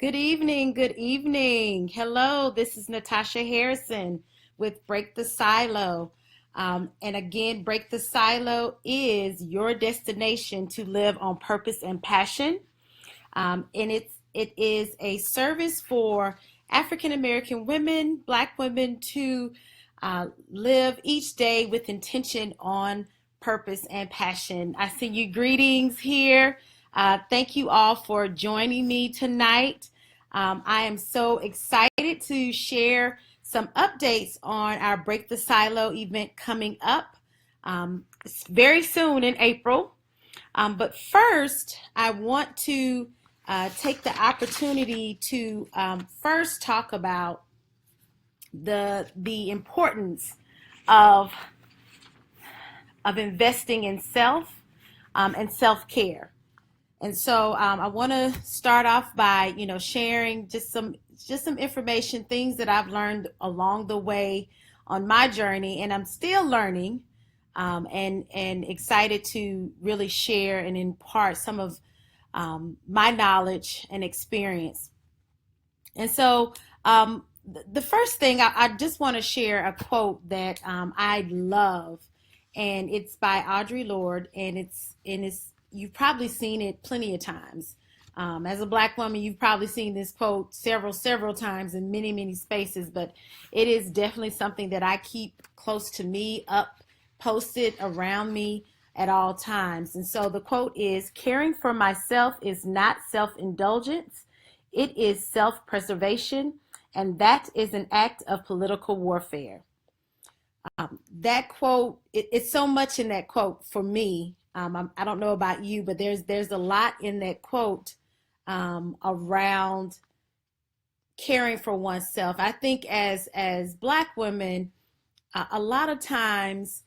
Good evening. Good evening. Hello, this is Natasha Harrison with Break the Silo. And again, Break the Silo is your destination to live on purpose and passion. And it is a service for African American women, Black women to live each day with intention on purpose and passion. I send you greetings here. Thank you all for joining me tonight. I am so excited to share some updates on our Break the Silo event coming up very soon in April. But first, I want to take the opportunity to first talk about the importance of investing in self and self-care. And so I want to start off by, sharing just some information, things that I've learned along the way on my journey, and I'm still learning, and excited to really share and impart some of my knowledge and experience. And so the first thing I just want to share a quote that I love, and it's by Audre Lorde, and it's you've probably seen it plenty of times. As a Black woman, you've probably seen this quote several times in many spaces, but it is definitely something that I keep close to me, up, posted around me at all times. And so the quote is, "Caring for myself is not self-indulgence, it is self-preservation, and that is an act of political warfare." That quote, it's so much in that quote for me. I don't know about you, but there's a lot in that quote around caring for oneself. I think as Black women, a lot of times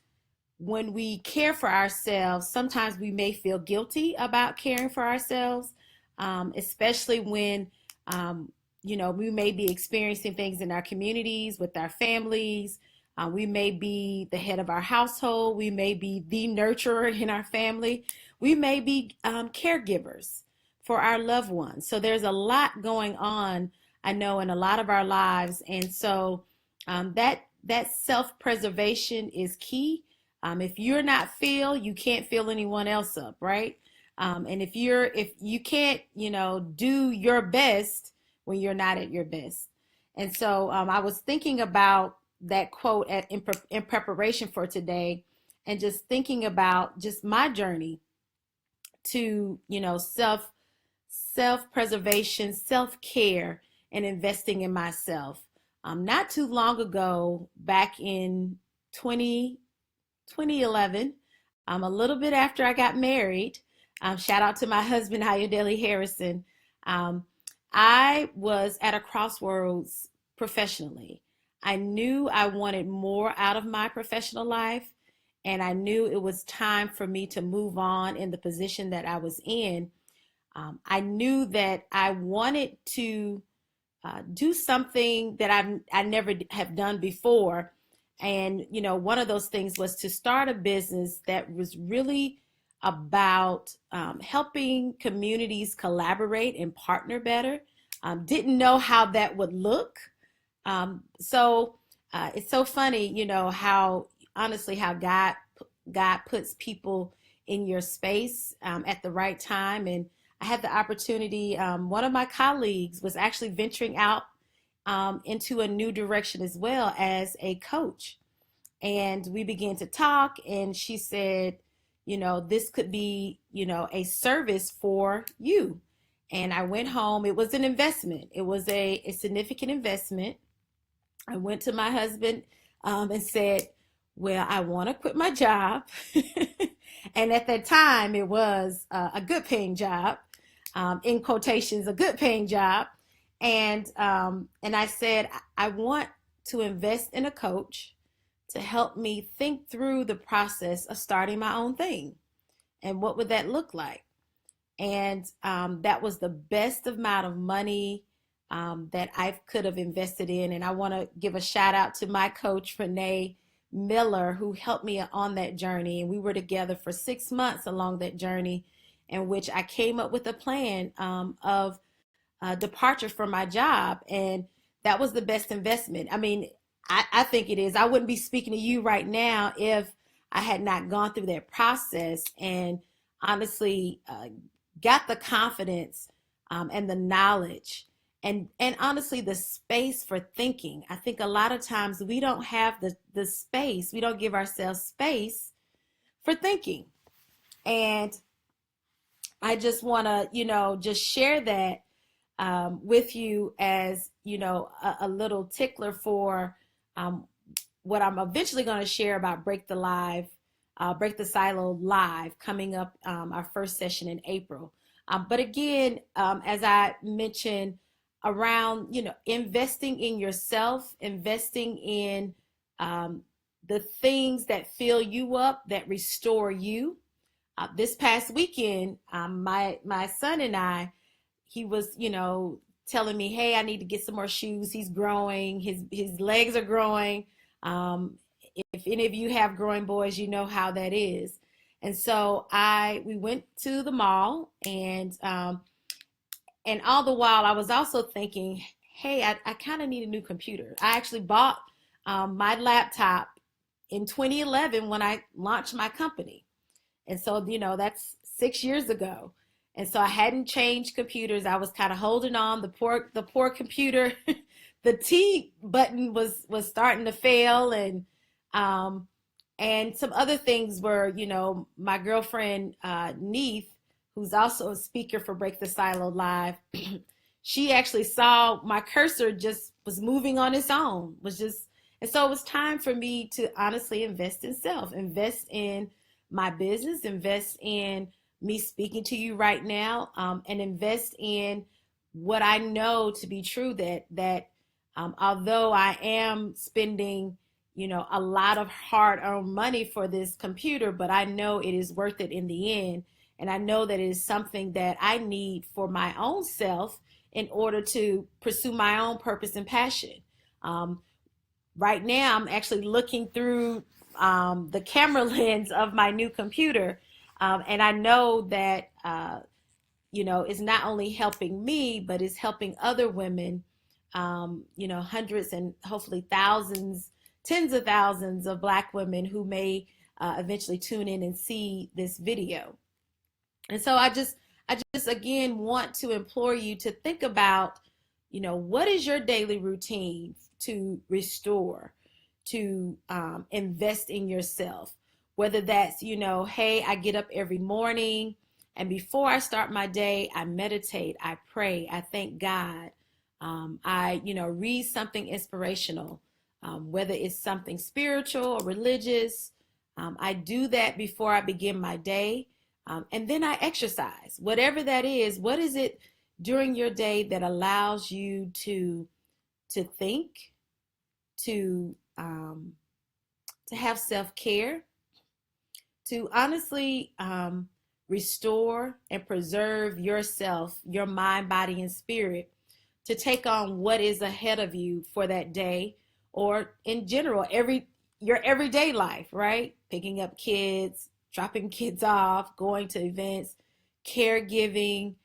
when we care for ourselves, sometimes we may feel guilty about caring for ourselves, especially when we may be experiencing things in our communities with our families. We may be the head of our household. We may be the nurturer in our family. We may be caregivers for our loved ones. So there's a lot going on, I know, in a lot of our lives. And so that self-preservation is key. If you're not filled, you can't fill anyone else up, right? And if you can't, do your best when you're not at your best. And so I was thinking about that quote in preparation for today, and just thinking about just my journey to self-preservation, self-care, and investing in myself. Not too long ago, back in 2011, a little bit after I got married, shout out to my husband Ayodele Harrison. I was at a crossroads professionally. I knew I wanted more out of my professional life, and I knew it was time for me to move on in the position that I was in. I knew that I wanted to do something that I never have done before. And, one of those things was to start a business that was really about helping communities collaborate and partner better. Didn't know how that would look. So it's so funny, how honestly, how God puts people in your space at the right time. And I had the opportunity, one of my colleagues was actually venturing out into a new direction as well as a coach. And we began to talk, and she said, this could be, a service for you. And I went home. It was an investment. It was a significant investment. I went to my husband and said, well, I want to quit my job. And at that time, it was a good paying job, in quotations, a good paying job. And I said, I want to invest in a coach to help me think through the process of starting my own thing. And what would that look like? And that was the best amount of money that I could have invested in. And I want to give a shout out to my coach, Renee Miller, who helped me on that journey. And we were together for 6 months along that journey, in which I came up with a plan of departure from my job, and that was the best investment. I mean, I think it is. I wouldn't be speaking to you right now if I had not gone through that process and honestly got the confidence and the knowledge and honestly the space for thinking. I think a lot of times we don't have the space. We don't give ourselves space for thinking. And I just want to, just share that with you as, a little tickler for um, what I'm eventually going to share about Break the Silo Live coming up, our first session in April. But again, as I mentioned, around, investing in yourself, investing in the things that fill you up, that restore you. This past weekend, my son and I, he was, telling me, hey, I need to get some more shoes. He's growing. His legs are growing. Um, if any of you have growing boys, you know how that is. And so we went to the mall, and all the while I was also thinking, hey, I kind of need a new computer. I actually bought my laptop in 2011 when I launched my company. And so, that's 6 years ago. And so I hadn't changed computers. I was kind of holding on. The poor computer, the T button was starting to fail, and some other things were, my girlfriend Neith, who's also a speaker for Break the Silo Live, she actually saw my cursor just was moving on its own, and so it was time for me to honestly invest in self, invest in my business, invest in me speaking to you right now, and invest in what I know to be true, that although I am spending, a lot of hard-earned money for this computer, but I know it is worth it in the end. And I know that it is something that I need for my own self in order to pursue my own purpose and passion. Um, right now, I'm actually looking through the camera lens of my new computer. And I know that, it's not only helping me, but it's helping other women, hundreds and hopefully thousands, tens of thousands of Black women who may eventually tune in and see this video. And so I just again want to implore you to think about, what is your daily routine to restore, to invest in yourself, whether that's, hey, I get up every morning and before I start my day, I meditate, I pray, I thank God. I, read something inspirational, whether it's something spiritual or religious. I do that before I begin my day. And then I exercise, whatever that is. What is it during your day that allows you to think, to have self-care, to honestly restore and preserve yourself, your mind, body, and spirit, to take on what is ahead of you for that day, or in general, your everyday life, right? Picking up kids, dropping kids off, going to events, caregiving,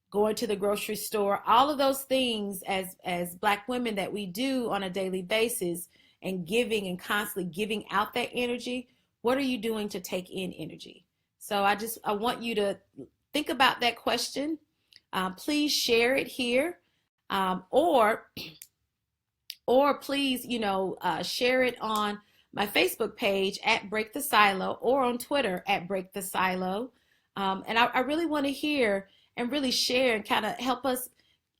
going to the grocery store, all of those things as Black women that we do on a daily basis, and giving and constantly giving out that energy. What are you doing to take in energy? So I want you to think about that question. Please share it here, or please, share it on my Facebook page at Break the Silo, or on Twitter at Break the Silo. And I really want to hear and really share and kind of help us,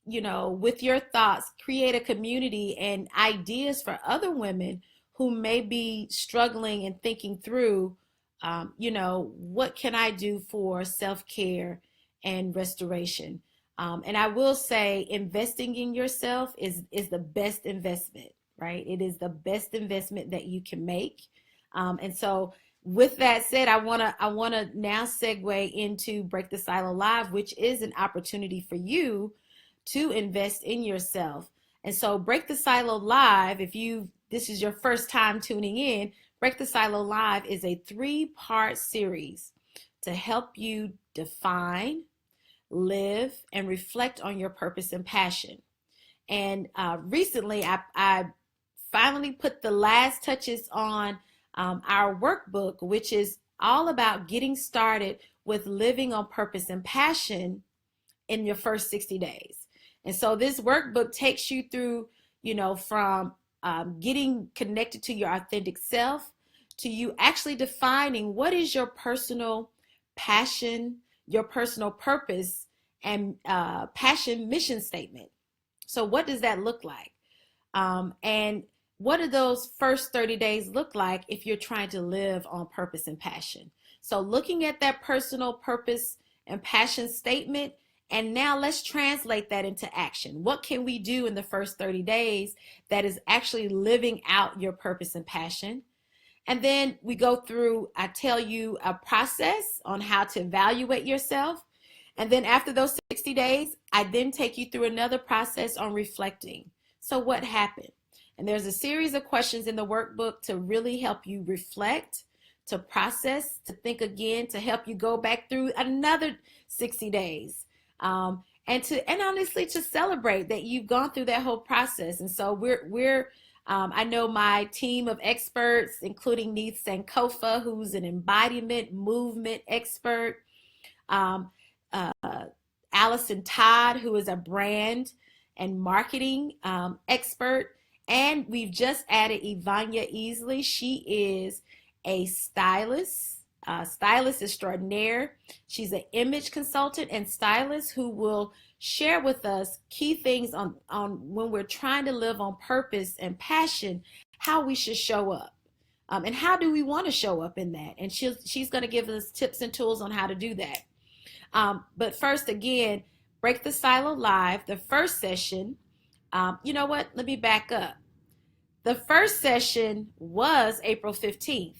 with your thoughts, create a community and ideas for other women who may be struggling and thinking through, what can I do for self-care and restoration? And I will say, investing in yourself is the best investment, right? It is the best investment that you can make. And so with that said, I wanna now segue into Break the Silo Live, which is an opportunity for you to invest in yourself. And so Break the Silo Live, this is your first time tuning in, Break the Silo Live is a 3-part series to help you define, live, and reflect on your purpose and passion. And recently, I finally put the last touches on our workbook, which is all about getting started with living on purpose and passion in your first 60 days. And so this workbook takes you through, from getting connected to your authentic self to you actually defining what is your personal passion, your personal purpose, and passion mission statement. So what does that look like? And what do those first 30 days look like if you're trying to live on purpose and passion? So looking at that personal purpose and passion statement, and now let's translate that into action. What can we do in the first 30 days that is actually living out your purpose and passion? And then we go through, I tell you a process on how to evaluate yourself. And then after those 60 days, I then take you through another process on reflecting. So what happened? And there's a series of questions in the workbook to really help you reflect, to process, to think again, to help you go back through another 60 days. And honestly to celebrate that you've gone through that whole process. And so I know my team of experts, including Neith Sankofa, who's an embodiment movement expert, Allison Todd, who is a brand and marketing expert, and we've just added Ivania Easley. She is a stylist extraordinaire. She's an image consultant and stylist who will share with us key things on when we're trying to live on purpose and passion, how we should show up. And how do we want to show up in that? And she's going to give us tips and tools on how to do that. But first, again, Break the Silo Live, the first session, you know what? Let me back up. The first session was April 15th.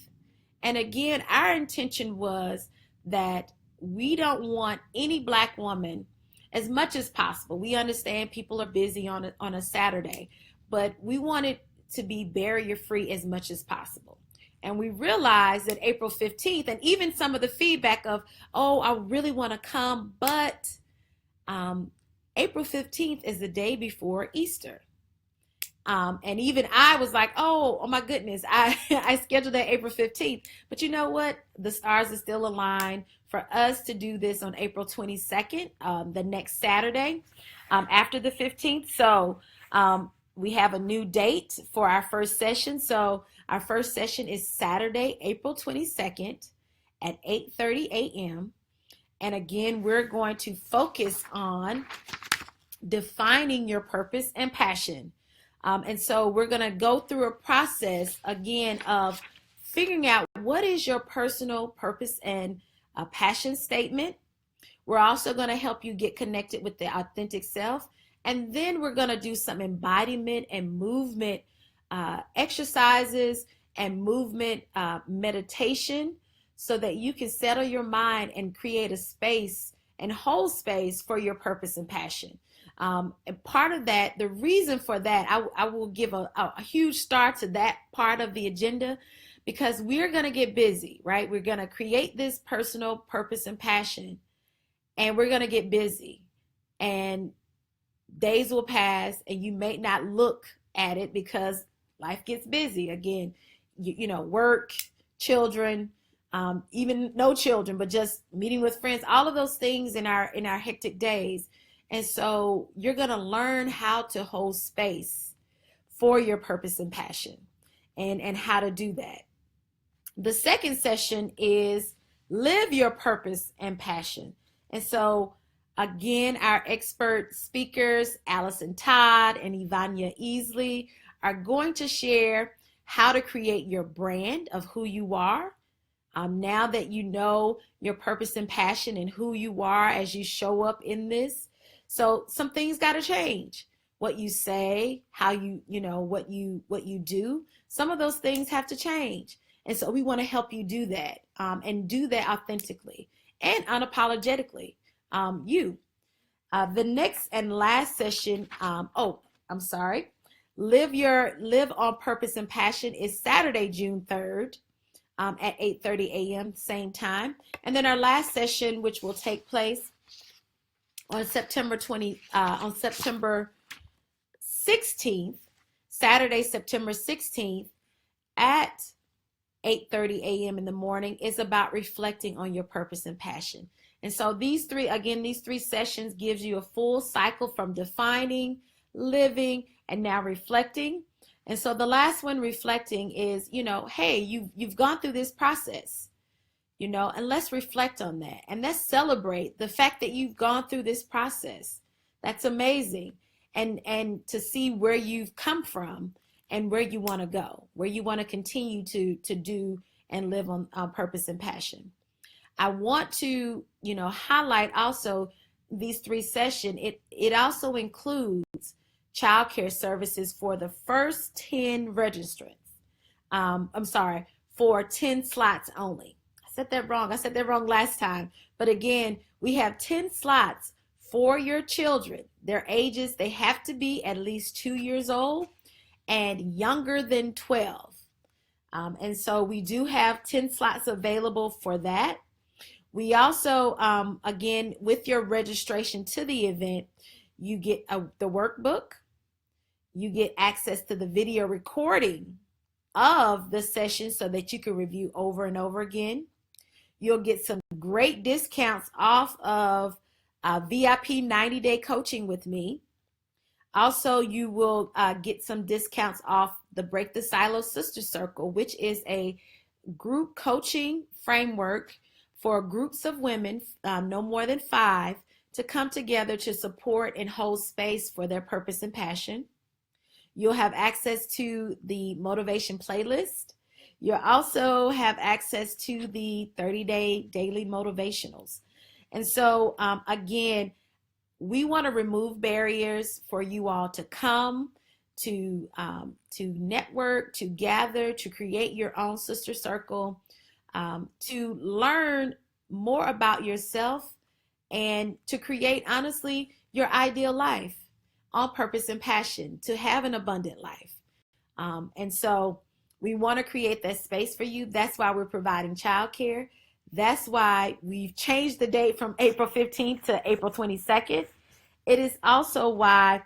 And again, our intention was that we don't want any Black woman, as much as possible. We understand people are busy on a Saturday, but we wanted to be barrier-free as much as possible. And we realized that April 15th, and even some of the feedback of, oh, I really want to come, but April 15th is the day before Easter. And even I was like, oh my goodness, I scheduled that April 15th. But you know what? The stars are still aligned for us to do this on April 22nd, the next Saturday after the 15th. So we have a new date for our first session. So our first session is Saturday, April 22nd at 8:30 a.m. And again, we're going to focus on defining your purpose and passion. And so we're going to go through a process again of figuring out what is your personal purpose and passion statement. We're also going to help you get connected with the authentic self. And then we're going to do some embodiment and movement exercises and movement meditation so that you can settle your mind and create a space and hold space for your purpose and passion. And part of that, the reason for that, I will give a huge star to that part of the agenda, because we're going to get busy, right? We're going to create this personal purpose and passion, and we're going to get busy. And days will pass, and you may not look at it because life gets busy. Again, you know, work, children, even no children, but just meeting with friends, all of those things in our hectic days. And so you're going to learn how to hold space for your purpose and passion and how to do that. The second session is live your purpose and passion. And so again, our expert speakers, Allison Todd and Ivania Easley, are going to share how to create your brand of who you are. Now that you know your purpose and passion and who you are as you show up in this. So some things got to change. What you say, how what you do, some of those things have to change. And so we want to help you do that and do that authentically and unapologetically. The next and last session, Live on Purpose and Passion is Saturday, June 3rd at 8:30 a.m. same time. And then our last session, which will take place on September 16th, Saturday, September 16th at 8:30 a.m. in the morning is about reflecting on your purpose and passion. And so these three sessions gives you a full cycle from defining, living, and now reflecting. And so the last one, reflecting, is, hey, you've gone through this process, and let's reflect on that. And let's celebrate the fact that you've gone through this process. That's amazing. And to see where you've come from and where you want to go, where you want to continue to do and live on purpose and passion. I want to, highlight also these three sessions. It also includes childcare services for the first 10 registrants. For 10 slots only. I said that wrong last time. But again, we have 10 slots for your children. Their ages, they have to be at least 2 years old and younger than 12. And so we do have 10 slots available for that. We also, again, with your registration to the event, you get the workbook. You get access to the video recording of the session so that you can review over and over again. You'll get some great discounts off of VIP 90-day coaching with me. Also, you will get some discounts off the Break the Silo Sister Circle, which is a group coaching framework for groups of women, no more than 5, to come together to support and hold space for their purpose and passion. You'll have access to the motivation playlist. You'll also have access to the 30-day daily motivationals. And so, again, we want to remove barriers for you all to come, to network, to gather, to create your own sister circle, to learn more about yourself, and to create, honestly, your ideal life on purpose and passion, to have an abundant life. And so we want to create that space for you. That's why we're providing childcare. That's why we've changed the date from April 15th to April 22nd. It is also why,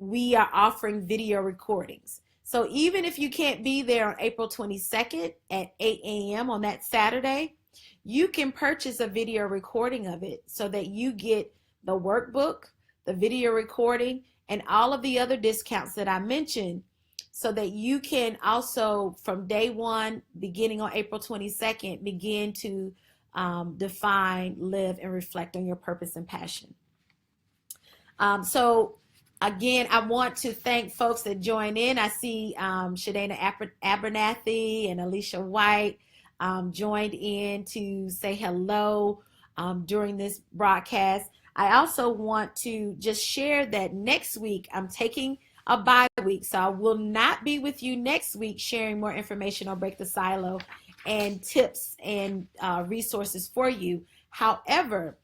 we are offering video recordings. So even if you can't be there on April 22nd at 8 a.m. on that Saturday, you can purchase a video recording of it so that you get the workbook, the video recording, and all of the other discounts that I mentioned, so that you can also, from day one, beginning on April 22nd, begin to define, live, and reflect on your purpose and passion. So again, I want to thank folks that join in. I see Shadana Abernathy and Alicia White joined in to say hello during this broadcast. I also want to just share that next week I'm taking a bye week, so I will not be with you next week sharing more information on Break the Silo and tips and resources for you. However,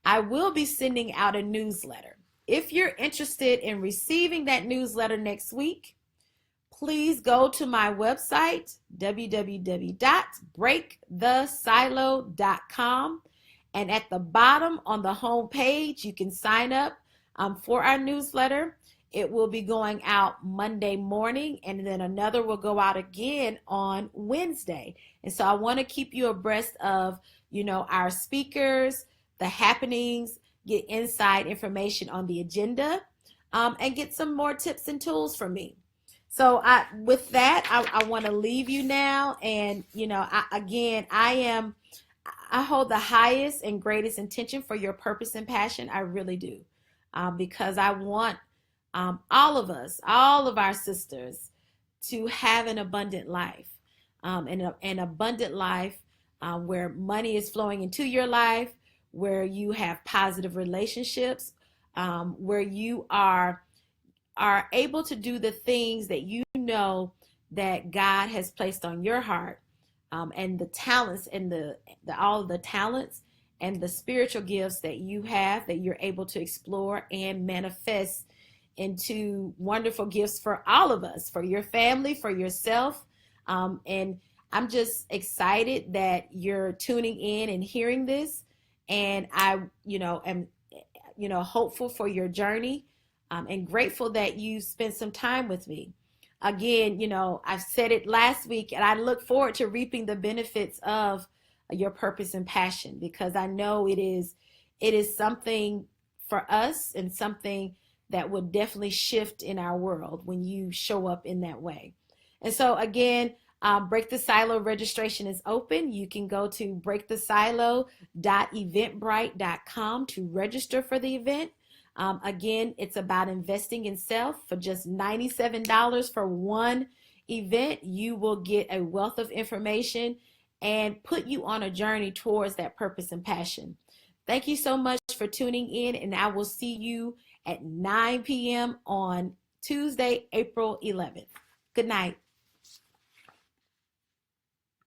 I will be sending out a newsletter. If you're interested in receiving that newsletter next week, please go to my website, www.breakthesilo.com. And at the bottom on the home page, you can sign up for our newsletter. It will be going out Monday morning, and then another will go out again on Wednesday. And so I want to keep you abreast of, our speakers, the happenings, get inside information on the agenda, and get some more tips and tools from me. So with that, I want to leave you now. And, I hold the highest and greatest intention for your purpose and passion. I really do. Because I want all of us, all of our sisters, to have an abundant life. An abundant life where money is flowing into your life, where you have positive relationships, where you are able to do the things that that God has placed on your heart, and the talents and all of the talents and the spiritual gifts that you have, that you're able to explore and manifest into wonderful gifts for all of us, for your family, for yourself. And I'm just excited that you're tuning in and hearing this. And I, am, hopeful for your journey, and grateful that you spent some time with me. Again, I've said it last week, and I look forward to reaping the benefits of your purpose and passion, because I know it is something for us, and something that would definitely shift in our world when you show up in that way. And so again, Break the Silo registration is open. You can go to breakthesilo.eventbrite.com to register for the event. Again, it's about investing in self. For just $97 for one event, you will get a wealth of information and put you on a journey towards that purpose and passion. Thank you so much for tuning in, and I will see you at 9 p.m. on Tuesday, April 11th. Good night.